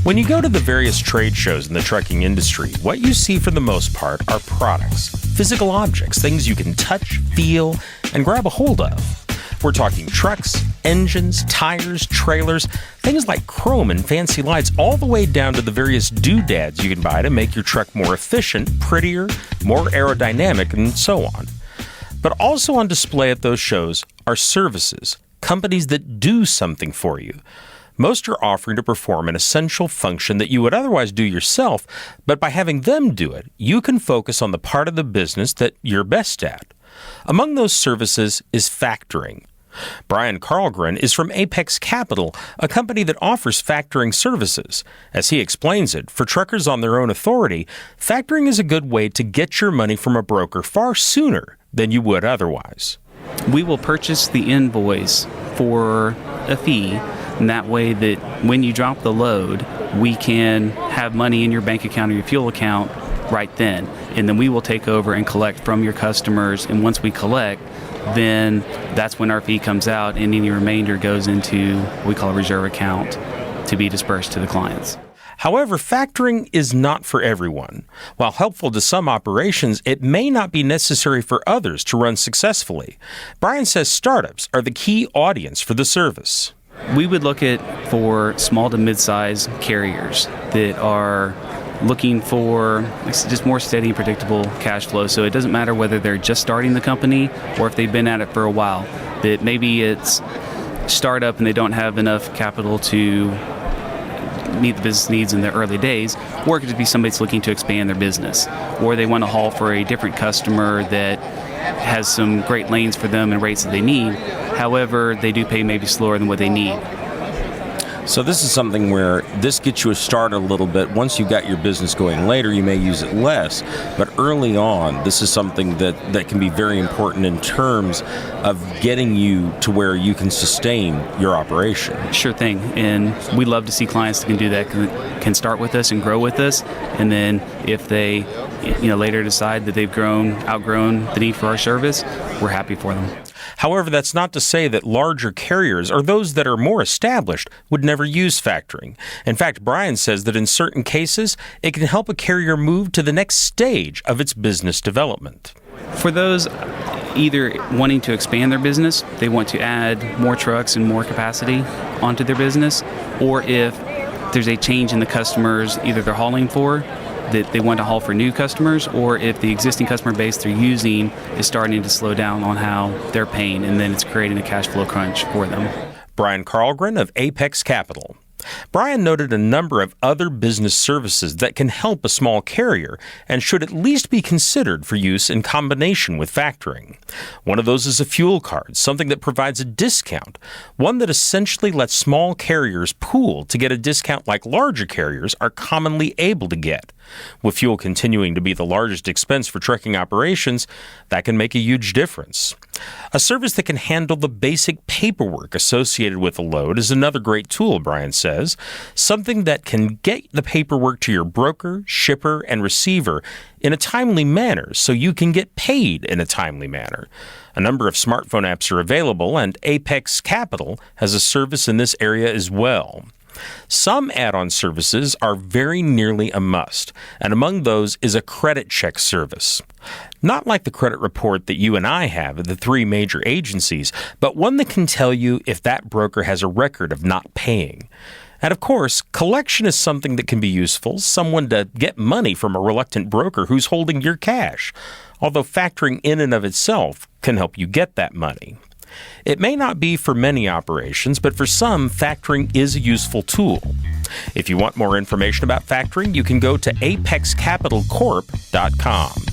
When you go to the various trade shows in the trucking industry, what you see for the most part are products, physical objects, things you can touch, feel, and grab a hold of. We're talking trucks, engines, tires, trailers, things like chrome and fancy lights, all the way down to the various doodads you can buy to make your truck more efficient, prettier, more aerodynamic, and so on. But also on display at those shows are services, companies that do something for you. Most are offering to perform an essential function that you would otherwise do yourself, but by having them do it, you can focus on the part of the business that you're best at. Among those services is factoring. Brian Carlgren is from Apex Capital, a company that offers factoring services. As he explains it, for truckers on their own authority, factoring is a good way to get your money from a broker far sooner than you would otherwise. We will purchase the invoice for a fee, and that way that when you drop the load, we can have money in your bank account or your fuel account right then. And then we will take over and collect from your customers, and once we collect, then that's when our fee comes out, and any remainder goes into what we call a reserve account to be dispersed to the clients. However, factoring is not for everyone. While helpful to some operations, it may not be necessary for others to run successfully. Brian says startups are the key audience for the service. We would look at for small to mid-size carriers that are looking for just more steady and predictable cash flow. So it doesn't matter whether they're just starting the company or if they've been at it for a while. That maybe it's startup and they don't have enough capital to meet the business needs in the early days, or it could just be somebody that's looking to expand their business, or they want to haul for a different customer that has some great lanes for them and rates that they need. However, they do pay maybe slower than what they need. So this is something where this gets you a start a little bit. Once you got your business going later, you may use it less. But early on, this is something that can be very important in terms of getting you to where you can sustain your operation. Sure thing. And we love to see clients that can do that, can start with us and grow with us. And then if they later decide that they've outgrown the need for our service, we're happy for them. However, that's not to say that larger carriers or those that are more established would never use factoring. In fact, Brian says that in certain cases, it can help a carrier move to the next stage of its business development. For those either wanting to expand their business, they want to add more trucks and more capacity onto their business, or if there's a change in the customers either they're hauling for, that they want to haul for new customers, or if the existing customer base they're using is starting to slow down on how they're paying, and then it's creating a cash flow crunch for them. Brian Carlgren of Apex Capital. Brian noted a number of other business services that can help a small carrier and should at least be considered for use in combination with factoring. One of those is a fuel card, something that provides a discount, one that essentially lets small carriers pool to get a discount like larger carriers are commonly able to get. With fuel continuing to be the largest expense for trucking operations, that can make a huge difference. A service that can handle the basic paperwork associated with a load is another great tool, Brian says. Something that can get the paperwork to your broker, shipper, and receiver in a timely manner so you can get paid in a timely manner. A number of smartphone apps are available, and Apex Capital has a service in this area as well. Some add-on services are very nearly a must, and among those is a credit check service. Not like the credit report that you and I have at the three major agencies, but one that can tell you if that broker has a record of not paying. And of course, collection is something that can be useful, someone to get money from a reluctant broker who's holding your cash, although factoring in and of itself can help you get that money. It may not be for many operations, but for some, factoring is a useful tool. If you want more information about factoring, you can go to apexcapitalcorp.com.